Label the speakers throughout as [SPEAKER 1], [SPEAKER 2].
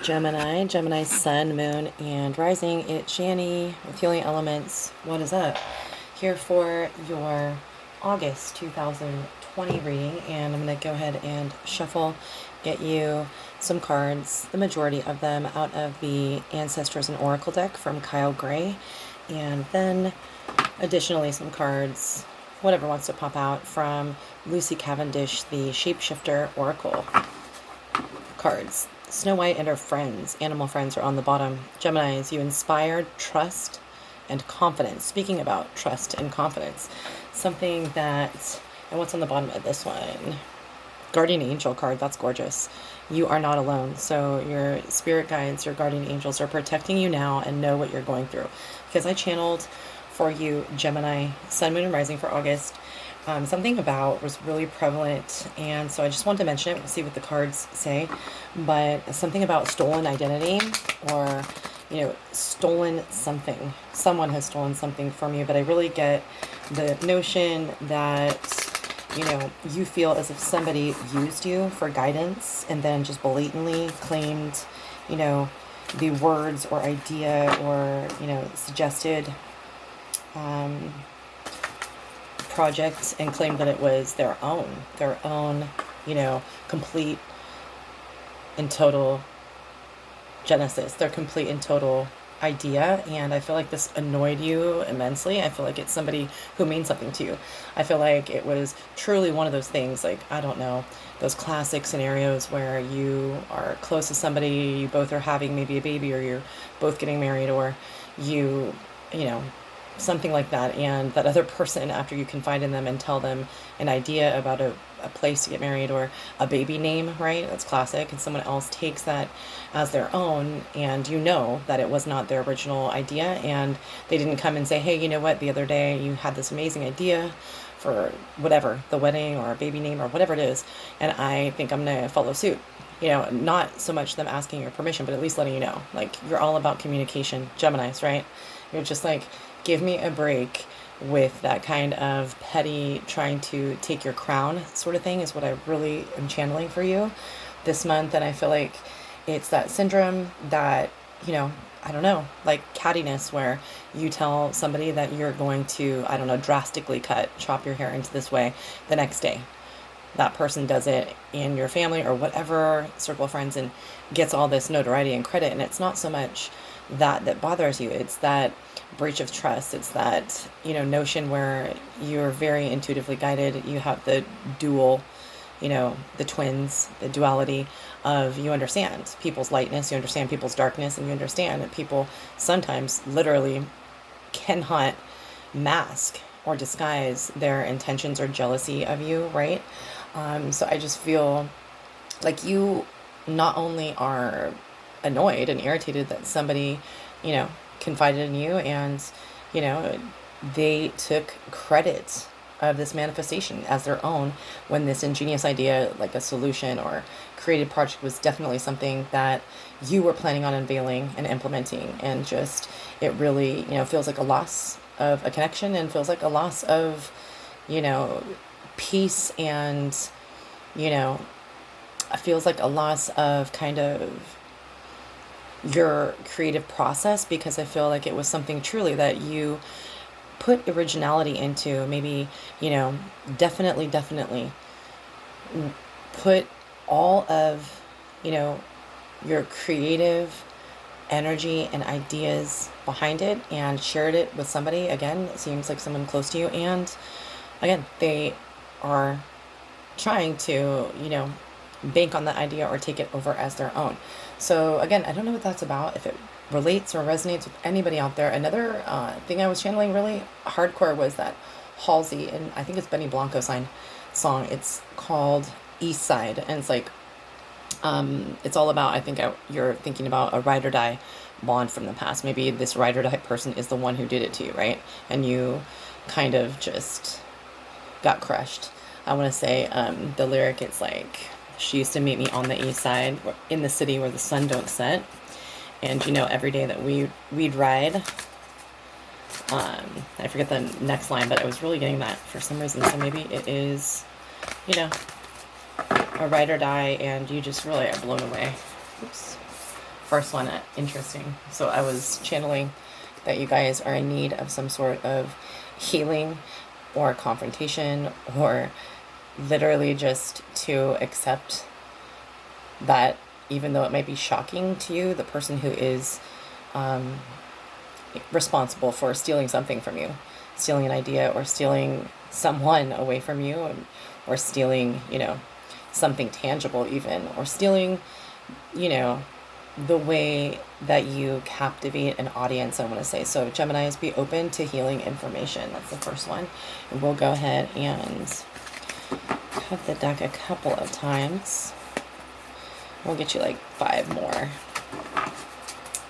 [SPEAKER 1] Gemini, sun, moon, and rising. It's Shani with Healing Elements. What is up? Here for your August 2020 reading, and I'm going to go ahead and shuffle, get you some cards, the majority of them out of the Ancestors and Oracle deck from Kyle Gray, and then additionally some cards, whatever wants to pop out, from Lucy Cavendish, the Shapeshifter Oracle cards. Snow White and her friends, animal friends, are on the bottom. Geminis, you inspired trust and confidence. Speaking about trust and confidence, something that, and what's on the bottom of this one? Guardian Angel card. That's gorgeous. You are not alone. So your spirit guides, your guardian angels are protecting you now, and know what you're going through. Because I channeled for you, Gemini, Sun, Moon, and Rising for August. Something about was really prevalent, and so I just wanted to mention it. We'll see what the cards say, but something about stolen identity, or stolen something. Someone has stolen something from you, but I really get the notion that you feel as if somebody used you for guidance and then just blatantly claimed the words or idea or suggested project, and claimed that it was their own, complete and total genesis, their complete and total idea. And I feel like this annoyed you immensely. I feel like it's somebody who means something to you. I feel like it was truly one of those things, like, I don't know, those classic scenarios where you are close to somebody, you both are having maybe a baby, or you're both getting married, or you something like that, and that other person, after you confide in them and tell them an idea about a place to get married or a baby name, right? That's classic. And someone else takes that as their own, and that it was not their original idea, and they didn't come and say, hey, you know what, the other day you had this amazing idea for whatever, the wedding or a baby name or whatever it is, and I think I'm gonna follow suit. Not so much them asking your permission, but at least letting you know. Like, you're all about communication, Geminis, right? You're just like, give me a break with that kind of petty trying to take your crown sort of thing, is what I really am channeling for you this month. And I feel like it's that syndrome that, I don't know, like cattiness, where you tell somebody that you're going to, I don't know, drastically chop your hair into this way. The next day, that person does it in your family or whatever circle of friends and gets all this notoriety and credit. And it's not so much that bothers you. It's that breach of trust. It's that, notion where you're very intuitively guided. You have the dual, the twins, the duality of, you understand people's lightness, you understand people's darkness, and you understand that people sometimes literally cannot mask or disguise their intentions or jealousy of you, right? So I just feel like you not only are annoyed and irritated that somebody, confided in you, and, they took credit of this manifestation as their own, when this ingenious idea, like a solution or creative project, was definitely something that you were planning on unveiling and implementing. And just, it really, feels like a loss of a connection, and feels like a loss of, peace, and, feels like a loss of kind of your creative process, because I feel like it was something truly that you put originality into. Maybe, definitely put all of, your creative energy and ideas behind it, and shared it with somebody. Again, it seems like someone close to you, and again, they are trying to, bank on that idea or take it over as their own. So again, I don't know what that's about, if it relates or resonates with anybody out there. Another thing I was channeling really hardcore was that Halsey, and I think it's Benny Blanco song. It's called East Side, and it's like, it's all about, I think you're thinking about a ride or die bond from the past. Maybe this ride or die person is the one who did it to you, right? And you kind of just got crushed. I want to say the lyric, it's like, she used to meet me on the east side, in the city where the sun don't set. And, every day that we'd ride, I forget the next line, but I was really getting that for some reason. So maybe it is, a ride or die, and you just really are blown away. Oops. First one, interesting. So I was channeling that you guys are in need of some sort of healing or confrontation, or literally just to accept that even though it might be shocking to you, the person who is responsible for stealing something from you, stealing an idea or stealing someone away from you, or stealing, something tangible even, or stealing, the way that you captivate an audience, I want to say. So Geminis, be open to healing information. That's the first one. And we'll go ahead and cut the deck a couple of times. We'll get you like 5 more.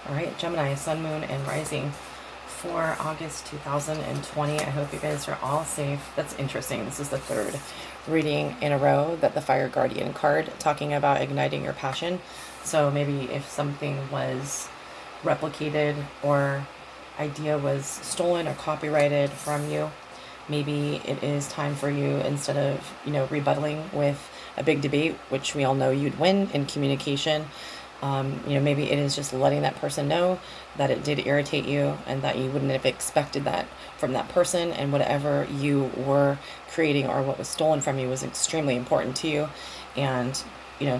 [SPEAKER 1] All right, Gemini, Sun, Moon, and Rising for August 2020. I hope you guys are all safe. That's interesting. This is the 3rd reading in a row that the Fire Guardian card talking about igniting your passion. So maybe if something was replicated or idea was stolen or copyrighted from you, maybe it is time for you, instead of, rebuttaling with a big debate, which we all know you'd win in communication, maybe it is just letting that person know that it did irritate you and that you wouldn't have expected that from that person, and whatever you were creating or what was stolen from you was extremely important to you, and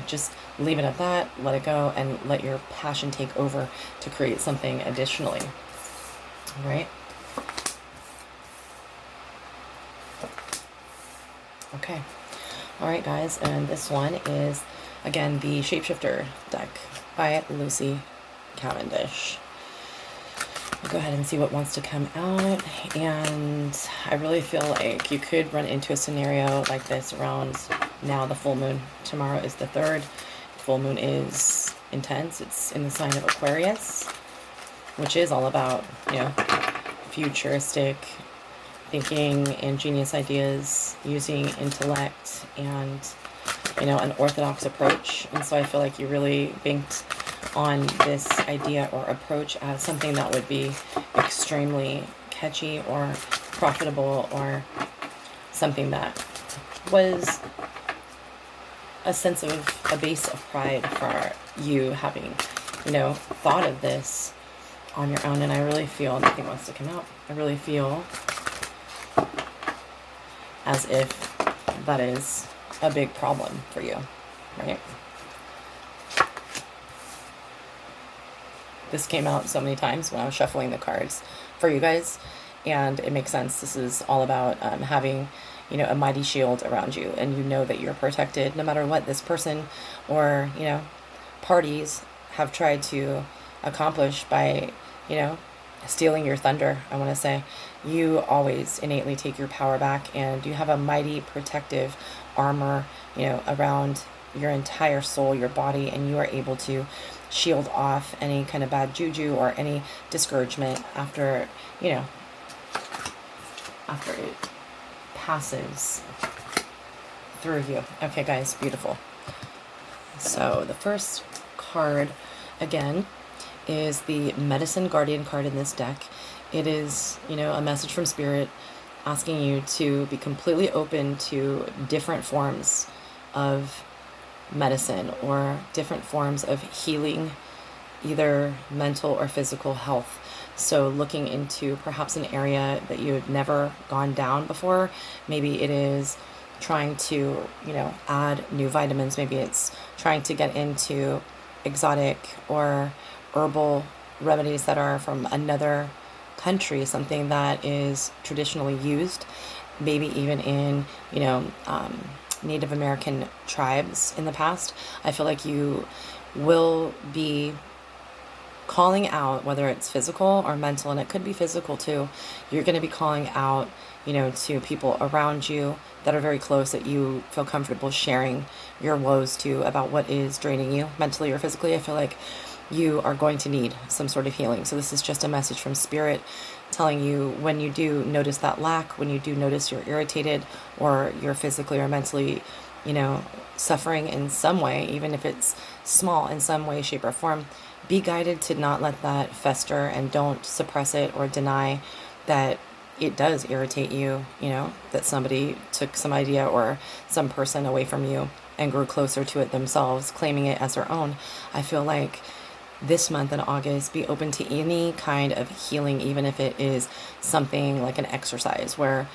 [SPEAKER 1] just leave it at that, let it go, and let your passion take over to create something additionally. All right? Okay. All right, guys, and this one is, again, the Shapeshifter deck by Lucy Cavendish. We'll go ahead and see what wants to come out, and I really feel like you could run into a scenario like this around now, the full moon. Tomorrow is the 3rd. Full moon is intense. It's in the sign of Aquarius, which is all about, futuristic thinking, ingenious ideas, using intellect, and, an orthodox approach. And so I feel like you really banked on this idea or approach as something that would be extremely catchy or profitable, or something that was a sense of a base of pride for you having, thought of this on your own. And I really feel nothing wants to come out. I really feel as if that is a big problem for you, right? This came out so many times when I was shuffling the cards for you guys, and it makes sense. This is all about having, a mighty shield around you, and that you're protected no matter what this person or, parties have tried to accomplish by, stealing your thunder. I want to say you always innately take your power back, and you have a mighty protective armor, around your entire soul, your body, and you are able to shield off any kind of bad juju or any discouragement after, after it passes through you. Okay, guys, beautiful. So the first card, again, is the Medicine Guardian card in this deck. It is, a message from Spirit asking you to be completely open to different forms of medicine or different forms of healing, either mental or physical health. So looking into perhaps an area that you had never gone down before. Maybe it is trying to, add new vitamins. Maybe it's trying to get into exotic or herbal remedies that are from another country, something that is traditionally used, maybe even in, Native American tribes in the past. I feel like you will be calling out, whether it's physical or mental, and it could be physical too. You're going to be calling out, to people around you that are very close, that you feel comfortable sharing your woes to, about what is draining you mentally or physically. I feel like you are going to need some sort of healing. So this is just a message from Spirit telling you, when you do notice that lack, when you do notice you're irritated or you're physically or mentally, suffering in some way, even if it's small, in some way, shape, or form, be guided to not let that fester, and don't suppress it or deny that it does irritate you, that somebody took some idea or some person away from you and grew closer to it themselves, claiming it as their own. I feel like this month in August, be open to any kind of healing, even if it is something like an exercise where,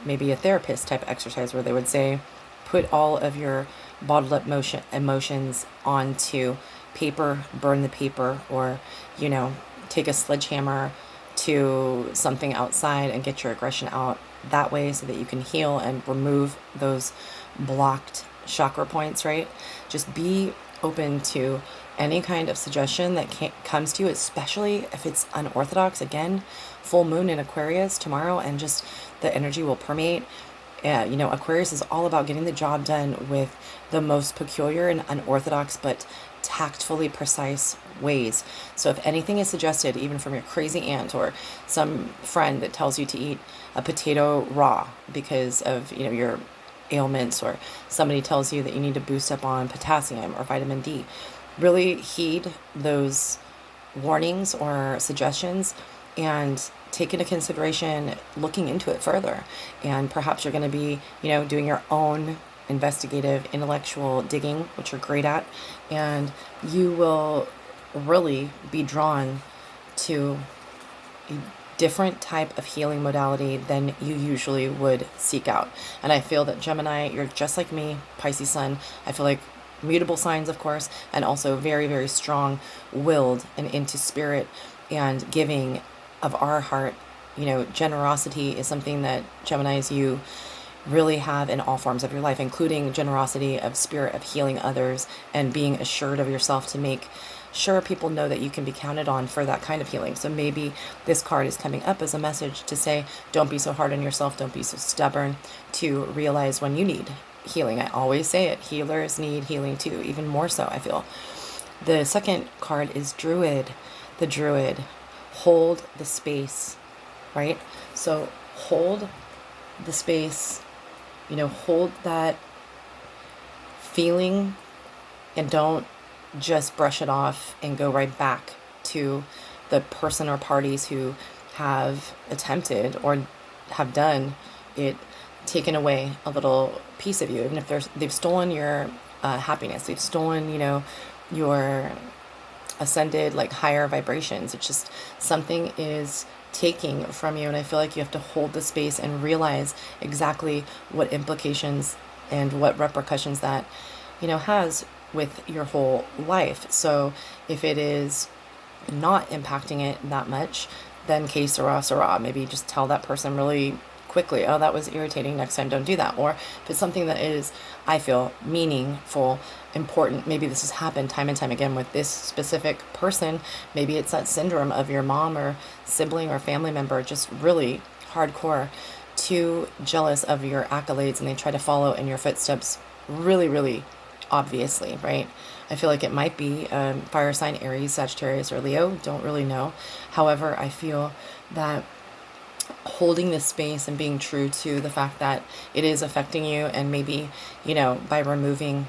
[SPEAKER 1] maybe a therapist type exercise where they would say, put all of your bottled up emotions onto paper, burn the paper, or, take a sledgehammer to something outside and get your aggression out that way so that you can heal and remove those blocked chakra points, right? Just be open to any kind of suggestion that comes to you, especially if it's unorthodox. Again, full moon in Aquarius tomorrow, and just the energy will permeate. Aquarius is all about getting the job done with the most peculiar and unorthodox but tactfully precise ways. So if anything is suggested, even from your crazy aunt or some friend that tells you to eat a potato raw because of your ailments, or somebody tells you that you need to boost up on potassium or vitamin D, really heed those warnings or suggestions and take into consideration looking into it further. And perhaps you're going to be, doing your own investigative intellectual digging, which you're great at, and you will really be drawn to a different type of healing modality than you usually would seek out. And I feel that Gemini, you're just like me, Pisces sun. I feel like mutable signs, of course, and also very, very strong-willed and into spirit and giving of our heart. Generosity is something that Geminis, you really have in all forms of your life, including generosity of spirit, of healing others, and being assured of yourself to make sure people know that you can be counted on for that kind of healing. So maybe this card is coming up as a message to say, don't be so hard on yourself, don't be so stubborn, to realize when you need healing. I always say it, healers need healing too, even more so, I feel. The second card is Druid. The Druid. Hold the space, right? So hold the space, hold that feeling, and don't just brush it off and go right back to the person or parties who have attempted or have done it, taken away a little piece of you, even if they've stolen your happiness, they've stolen, your ascended, like, higher vibrations. It's just something is taking from you, and I feel like you have to hold the space and realize exactly what implications and what repercussions that has with your whole life. So if it is not impacting it that much, then que sera, maybe just tell that person really quickly, oh, that was irritating, next time don't do that. Or if it's something that is, I feel, meaningful, important, maybe this has happened time and time again with this specific person, maybe it's that syndrome of your mom or sibling or family member just really hardcore, too jealous of your accolades, and they try to follow in your footsteps really, really obviously, right? I feel like it might be fire sign, Aries, Sagittarius, or Leo, don't really know. However, I feel that holding this space and being true to the fact that it is affecting you, and maybe, by removing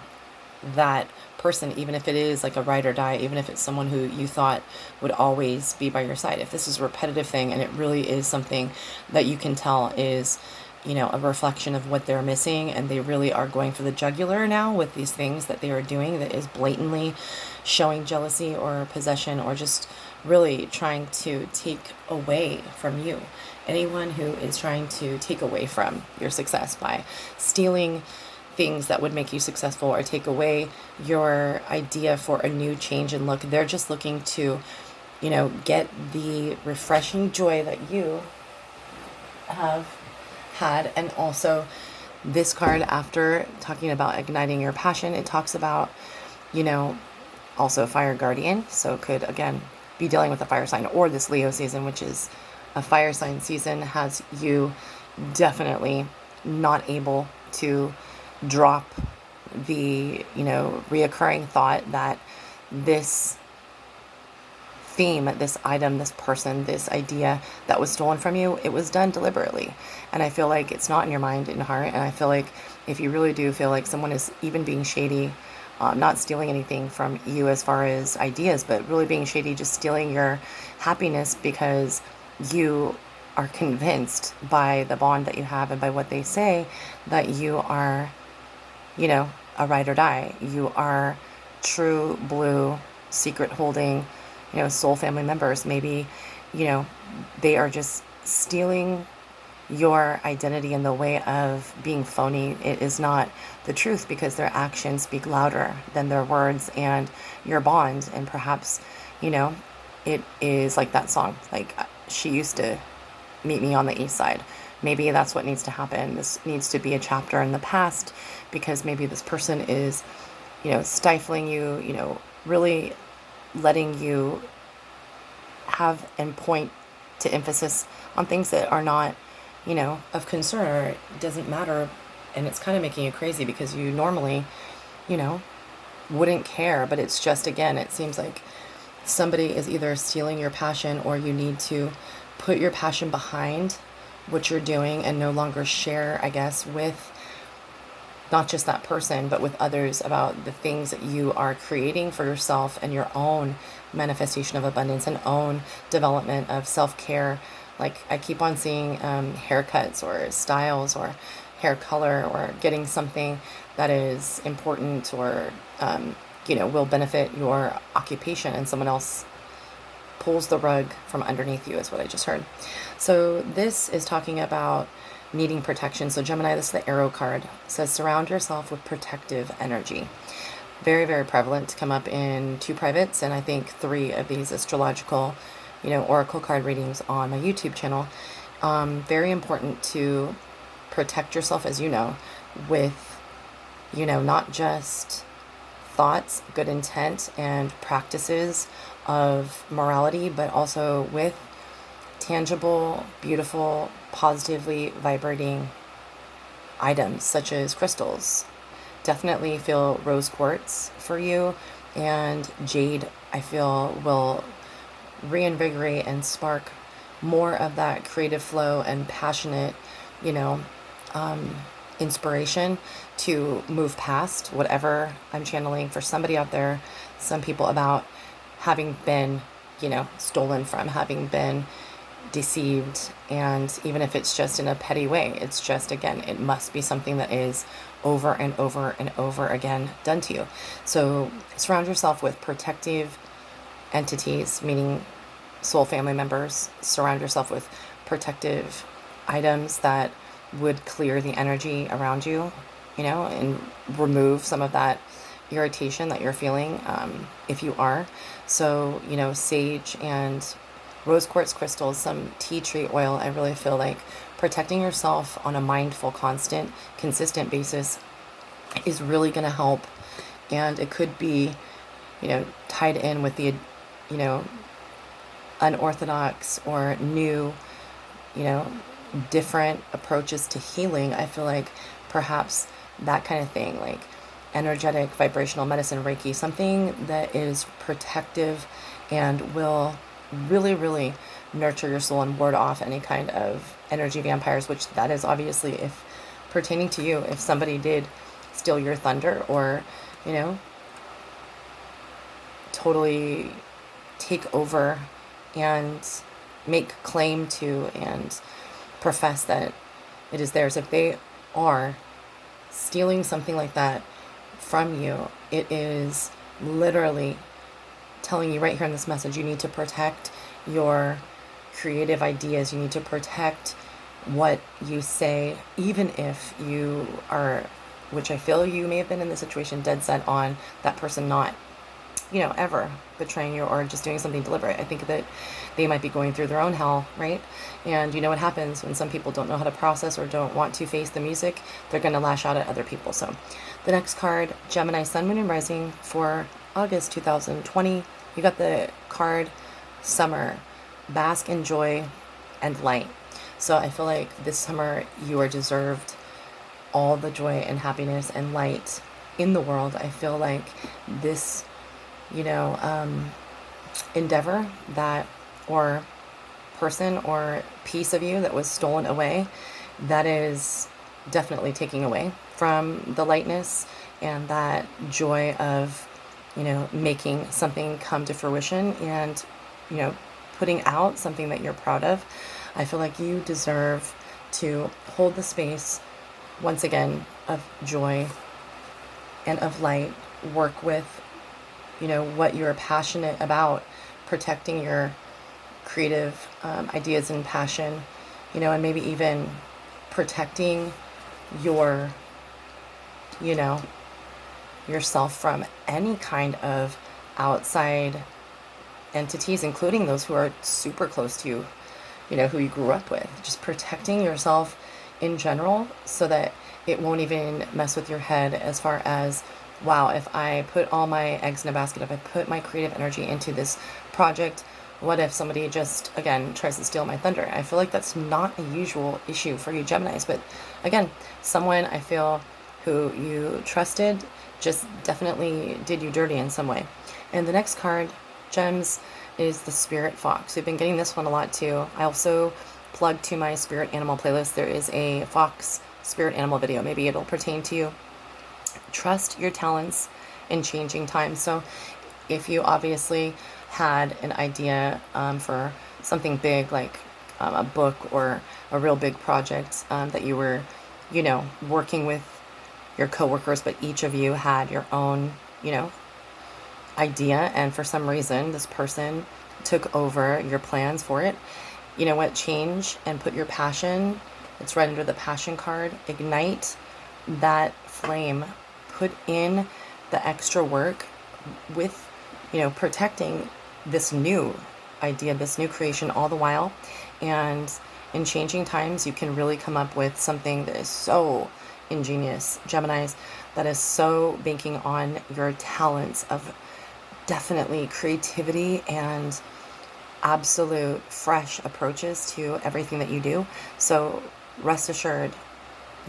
[SPEAKER 1] that person, even if it is like a ride or die, even if it's someone who you thought would always be by your side, if this is a repetitive thing and it really is something that you can tell is, a reflection of what they're missing, and they really are going for the jugular now with these things that they are doing that is blatantly showing jealousy or possession, or just really trying to take away from you. Anyone who is trying to take away from your success by stealing things that would make you successful or take away your idea for a new change in look, they're just looking to, get the refreshing joy that you have had. And also this card, after talking about igniting your passion, it talks about, also fire guardian. So it could, again, be dealing with a fire sign, or this Leo season, which is a fire sign season, has you definitely not able to drop the, reoccurring thought that this theme, this item, this person, this idea that was stolen from you, it was done deliberately. And I feel like it's not in your mind and heart. And I feel like if you really do feel like someone is even being shady, not stealing anything from you as far as ideas, but really being shady, just stealing your happiness because you are convinced by the bond that you have and by what they say that you are, a ride or die. You are true blue secret holding, soul family members. Maybe, they are just stealing your identity in the way of being phony. It is not the truth, because their actions speak louder than their words and your bond. And perhaps, it is like that song, like, she used to meet me on the east side. Maybe that's what needs to happen. This needs to be a chapter in the past, because maybe this person is, stifling you, really letting you have and point to emphasis on things that are not, of concern, or it doesn't matter. And it's kind of making you crazy, because you normally, wouldn't care. But it's just, again, it seems like somebody is either stealing your passion, or you need to put your passion behind what you're doing and no longer share, I guess, with not just that person, but with others, about the things that you are creating for yourself and your own manifestation of abundance and own development of self-care. Like, I keep on seeing haircuts or styles or hair color, or getting something that is important, or, will benefit your occupation, and someone else pulls the rug from underneath you, is what I just heard. So this is talking about needing protection. So Gemini, this is the arrow card. It says, surround yourself with protective energy. Very, very prevalent to come up in 2 privates, and I think 3 of these astrological, oracle card readings on my YouTube channel. Very important to protect yourself, as with, not just thoughts, good intent, and practices of morality, but also with tangible, beautiful, positively vibrating items such as crystals. Definitely feel rose quartz for you, and jade, I feel, will reinvigorate and spark more of that creative flow and passionate, inspiration to move past whatever I'm channeling for somebody out there, some people, about having been, stolen from, having been deceived. And even if it's just in a petty way, it's just, again, it must be something that is over and over and over again done to you. So surround yourself with protective entities, meaning soul family members. Surround yourself with protective items that would clear the energy around you, and remove some of that irritation that you're feeling, if you are. So, sage and rose quartz crystals, some tea tree oil. I really feel like protecting yourself on a mindful, constant, consistent basis is really going to help. And it could be, tied in with the, unorthodox or new, different approaches to healing. I feel like perhaps that kind of thing, like energetic, vibrational medicine, Reiki, something that is protective and will really, really nurture your soul and ward off any kind of energy vampires, which that is obviously, if pertaining to you, if somebody did steal your thunder, or, totally take over and make claim to and profess that it is theirs. If they are stealing something like that from you, it is literally telling you right here in this message, you need to protect your creative ideas. You need to protect what you say, even if you are, which I feel you may have been in the situation, dead set on that person not, ever betraying you or just doing something deliberate. I think that they might be going through their own hell, right? And you know what happens when some people don't know how to process or don't want to face the music, they're going to lash out at other people. So the next card, Gemini, Sun, Moon, and Rising for August 2020. You got the card Summer, bask in joy and light. So I feel like this summer you are deserved all the joy and happiness and light in the world. I feel like this, endeavor that, or person or piece of you that was stolen away, that is definitely taking away from the lightness and that joy of, making something come to fruition and, putting out something that you're proud of. I feel like you deserve to hold the space, once again, of joy and of light, work with what you're passionate about, protecting your creative ideas and passion, and maybe even protecting your, you know, yourself from any kind of outside entities, including those who are super close to you, who you grew up with. Just protecting yourself in general so that it won't even mess with your head as far as, wow, if I put all my eggs in a basket, if I put my creative energy into this project, what if somebody just, again, tries to steal my thunder? I feel like that's not a usual issue for you Geminis, but again, someone I feel who you trusted just definitely did you dirty in some way. And the next card, Gems, is the Spirit Fox. We've been getting this one a lot too. I also plugged to my spirit animal playlist. There is a fox spirit animal video. Maybe it'll pertain to you. Trust your talents in changing times. So if you obviously had an idea for something big, like a book or a real big project that you were, working with your coworkers, but each of you had your own, idea, and for some reason this person took over your plans for it. You know what? Change and put your passion. It's right under the passion card. Ignite that flame. Put in the extra work with, protecting this new idea, this new creation all the while. And in changing times, you can really come up with something that is so ingenious, Geminis, that is so banking on your talents of definitely creativity and absolute fresh approaches to everything that you do. So rest assured,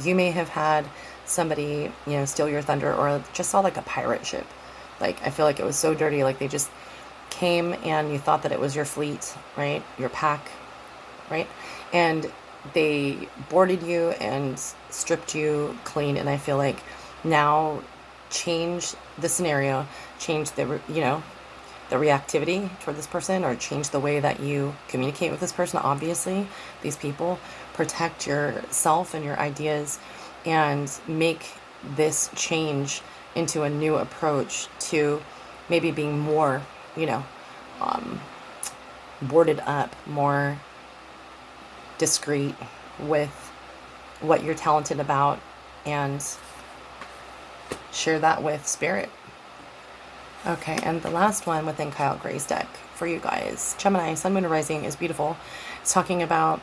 [SPEAKER 1] you may have had somebody, steal your thunder, or just saw like a pirate ship. Like, I feel like it was so dirty, like they just came and you thought that it was your fleet, right? Your pack, right? And they boarded you and stripped you clean. And I feel like now change the scenario, change the reactivity toward this person, or change the way that you communicate with this person. Obviously, these people, protect yourself and your ideas and make this change into a new approach to maybe being more, boarded up, more discreet with what you're talented about, and share that with spirit. Okay, and the last one within Kyle Gray's deck for you guys, Gemini, Sun, Moon, and Rising, is beautiful. It's talking about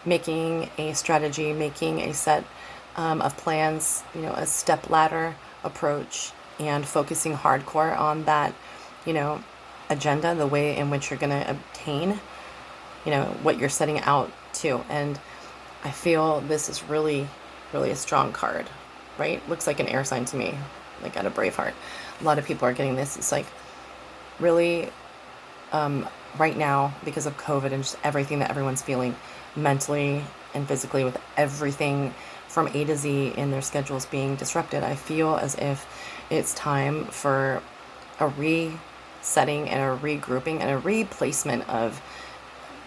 [SPEAKER 1] making a strategy, making a set of plans, a step ladder approach, and focusing hardcore on that, agenda, the way in which you're going to obtain, what you're setting out to. And I feel this is really, really a strong card, right? Looks like an air sign to me, like out of Braveheart. A lot of people are getting this. It's like really right now, because of COVID and just everything that everyone's feeling mentally and physically, with everything from A to Z in their schedules being disrupted, I feel as if it's time for a resetting and a regrouping and a replacement of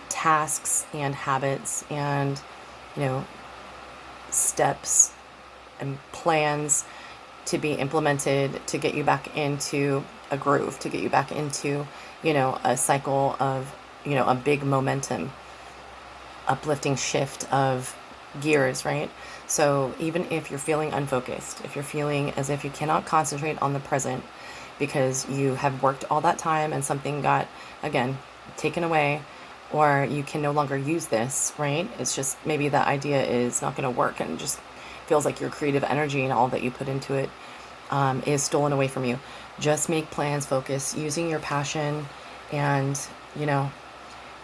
[SPEAKER 1] tasks and habits and, steps and plans to be implemented to get you back into a groove, to get you back into, a cycle of, a big momentum, uplifting shift of gears, right? So even if you're feeling unfocused, if you're feeling as if you cannot concentrate on the present because you have worked all that time and something got, again, taken away, or you can no longer use this, right? It's just maybe the idea is not going to work and just feels like your creative energy and all that you put into it is stolen away from you. Just make plans, focus, using your passion and,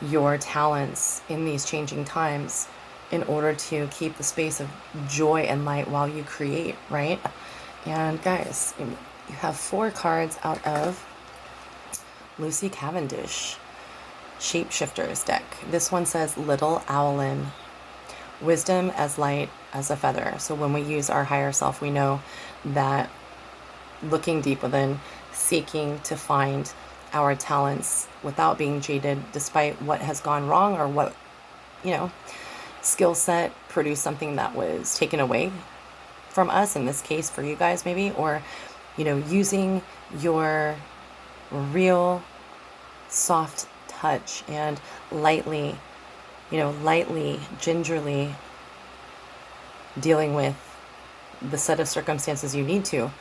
[SPEAKER 1] your talents in these changing times in order to keep the space of joy and light while you create, right? And guys, you have 4 cards out of Lucy Cavendish Shapeshifters deck. This one says Little Owlin, wisdom as light as a feather. So when we use our higher self, we know that looking deep within, seeking to find our talents without being jaded despite what has gone wrong, or what, skill set produced something that was taken away from us, in this case for you guys maybe, or, using your real soft touch and lightly, gingerly dealing with the set of circumstances you need to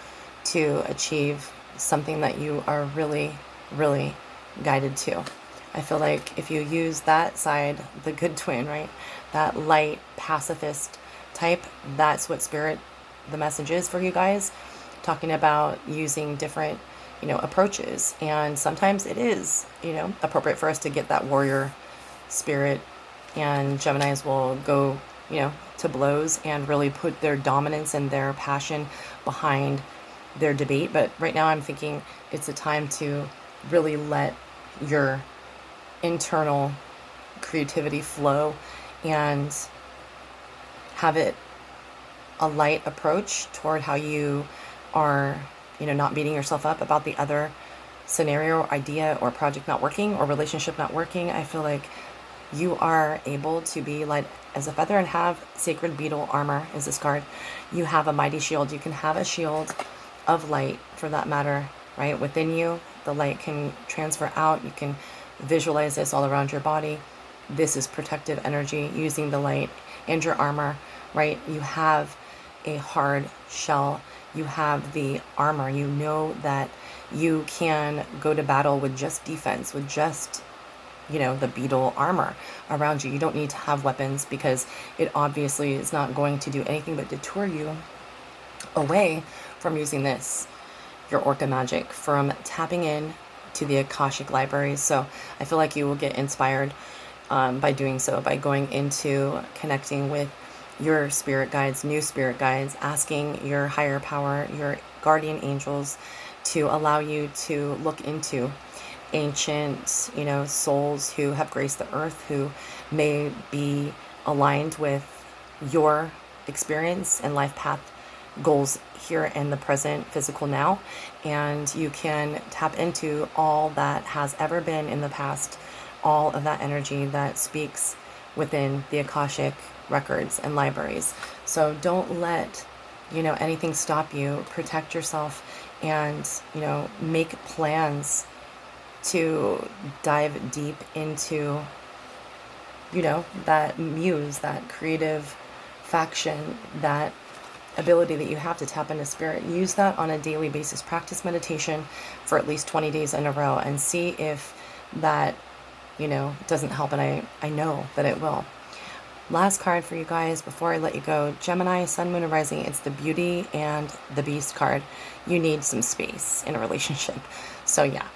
[SPEAKER 1] achieve something that you are really, really guided to. I feel like if you use that side, the good twin, right? That light pacifist type, that's what spirit, the message is for you guys, talking about using different, approaches. And sometimes it is, appropriate for us to get that warrior spirit, and Geminis will go, to blows and really put their dominance and their passion behind their debate. But right now I'm thinking it's a time to really let your internal creativity flow and have it a light approach toward how you are, not beating yourself up about the other scenario or idea or project not working or relationship not working. I feel like you are able to be light as a feather and have sacred beetle armor is this card. You have a mighty shield. You can have a shield of light for that matter, right? Within you, the light can transfer out. You can visualize this all around your body. This is protective energy using the light and your armor, right? You have a hard shell. You have the armor. You know that you can go to battle with just defense, with just, the beetle armor around you. You don't need to have weapons because it obviously is not going to do anything but deter you away from using this, your Orca magic, from tapping in to the Akashic libraries. So I feel like you will get inspired by doing so, by going into connecting with your spirit guides, new spirit guides, asking your higher power, your guardian angels to allow you to look into ancient, souls who have graced the earth, who may be aligned with your experience and life path goals here in the present physical now. And you can tap into all that has ever been in the past, all of that energy that speaks within the Akashic records and libraries. So don't let, anything stop you. Protect yourself and, make plans to dive deep into, that muse, that creative faction, that ability that you have to tap into spirit. Use that on a daily basis. Practice meditation for at least 20 days in a row and see if that, doesn't help. And I know that it will. Last card for you guys before I let you go. Gemini, Sun, Moon, and Rising. It's the Beauty and the Beast card. You need some space in a relationship. So yeah,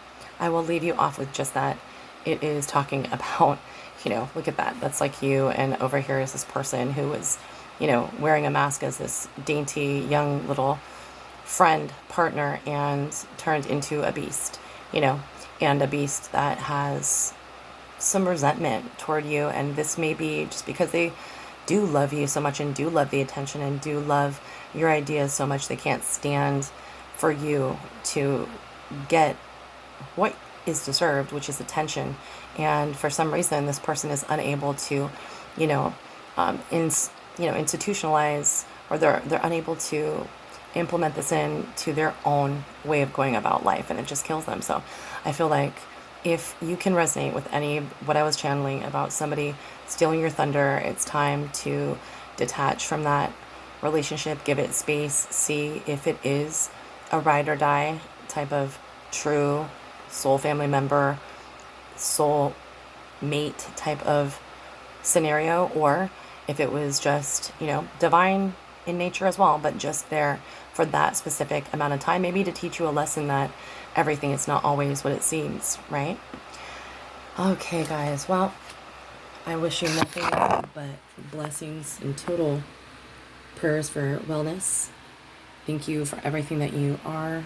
[SPEAKER 1] I will leave you off with just that. It is talking about, look at that. That's like you. And over here is this person who was, wearing a mask as this dainty, young little friend, partner, and turned into a beast, and a beast that has some resentment toward you. And this may be just because they do love you so much and do love the attention and do love your ideas so much, they can't stand for you to get what is deserved, which is attention. And for some reason, this person is unable to, institutionalize, or they're unable to implement this into their own way of going about life, and it just kills them. So I feel like if you can resonate with any of what I was channeling about somebody stealing your thunder, it's time to detach from that relationship, give it space, see if it is a ride or die type of true soul family member, soul mate type of scenario, or if it was just, divine in nature as well, but just there for that specific amount of time, maybe to teach you a lesson that everything is not always what it seems, right? Okay, guys, well, I wish you nothing but blessings and total prayers for wellness. Thank you for everything that you are.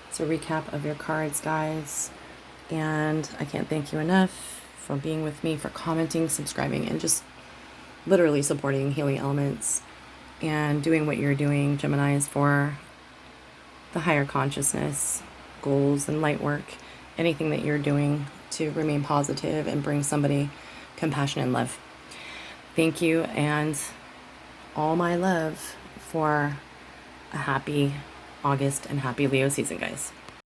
[SPEAKER 1] It's a recap of your cards, guys, and I can't thank you enough for being with me, for commenting, subscribing, and just literally supporting Healing Elements and doing what you're doing, Geminis, for the higher consciousness, goals, and light work, anything that you're doing to remain positive and bring somebody compassion and love. Thank you, and all my love for a happy August and happy Leo season, guys.